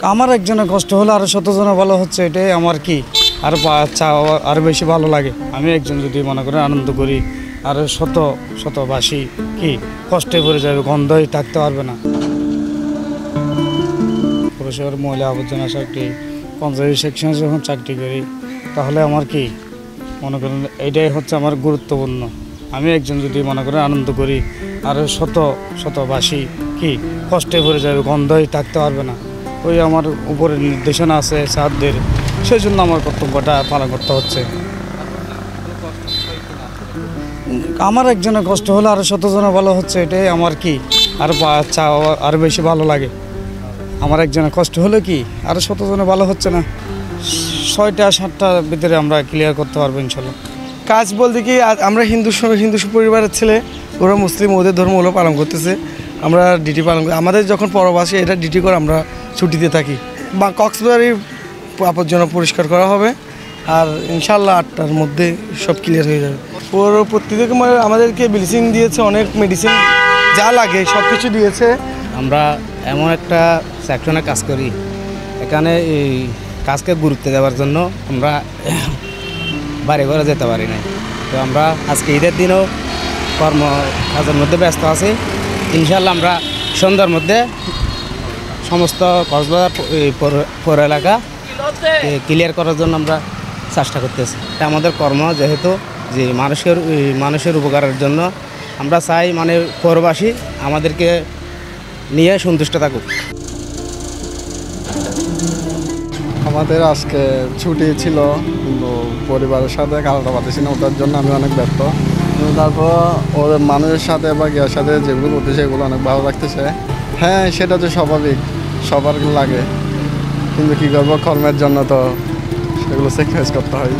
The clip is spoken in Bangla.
আমার একজনের কষ্ট হলে আরও শতজনে ভালো হচ্ছে, এটাই আমার কি আরও বেশি ভালো লাগে। আমি একজন যদি মনে করেন আনন্দ করি, আরও শতবাসী কি কষ্টে পড়ে যাবে, গন্ধই থাকতে পারবে না। পৌরসভার ময়লা আবর্জনা চাকরি পঞ্চায়েত সেকশনে যখন চাকরি করি, তাহলে আমার কি মনে করেন এটাই হচ্ছে আমার গুরুত্বপূর্ণ। আমি একজন যদি মনে করেন আনন্দ করি, আরও শতবাসী কি কষ্টে পড়ে যাবে, গন্ধই থাকতে পারবে না। ওই আমার উপরে নির্দেশনা আছে স্যারদের, সেই জন্য আমার কর্তব্যটা পালন করতে হচ্ছে। আমার একজনের কষ্ট হলে আরও শতজনে ভালো হচ্ছে, এটাই আমার কি আরও বেশি ভালো লাগে। আমার একজনের কষ্ট হলে কি আরও শতজনে ভালো হচ্ছে না, 6টা-7টার ভিতরে আমরা ক্লিয়ার করতে পারবো ইনশাল্লাহ। কাজ বলতে কি, আমরা হিন্দু পরিবারের ছেলে, ওরা মুসলিম, ওদের ধর্ম হলো পালন করতেছে, আমরা ডিউটি পালন করি। আমাদের যখন পরব আসে এটা ডিউটি করে আমরা ছুটিতে থাকি। বা কক্সবাজারের আবর্জনা পরিষ্কার করা হবে, আর ইনশাল্লাহ 8টার মধ্যে সব ক্লিয়ার হয়ে যাবে। প্রত্যেকে আমাদেরকে ব্লিচিং দিয়েছে, অনেক মেডিসিন যা লাগে সব কিছু দিয়েছে। আমরা এমন একটা সেকশনে কাজ করি, এখানে এই কাজকে গুরুত্ব দেওয়ার জন্য আমরা বাড়ি ঘরে যেতে পারি না। তো আমরা আজকে ঈদের দিনও কাজের মধ্যে ব্যস্ত আছি। ইনশাল্লাহ আমরা সন্ধ্যার মধ্যে সমস্ত কক্সবাজার পৌর এলাকা ক্লিয়ার করার জন্য আমরা চেষ্টা করতেছি। এটা আমাদের কর্ম, যেহেতু যে মানুষের উপকারের জন্য আমরা চাই মানে পৌরবাসী আমাদেরকে নিয়ে সন্তুষ্ট থাকুক। আমাদের আজকে ছুটি ছিল, কিন্তু পরিবারের সাথে কাটাতে পারতেছি না, ওটার জন্য আমি অনেক ব্যর্থ। তারপর ওর মানুষের সাথে বা গিয়ার সাথে যেগুলো করতেছে এগুলো অনেক ভালো লাগতেছে। হ্যাঁ, সেটা তো স্বাভাবিক, সবার লাগে, কিন্তু কী করবো, কর্মের জন্য তো সেগুলো স্যাক্রিফাইস করতে হয়।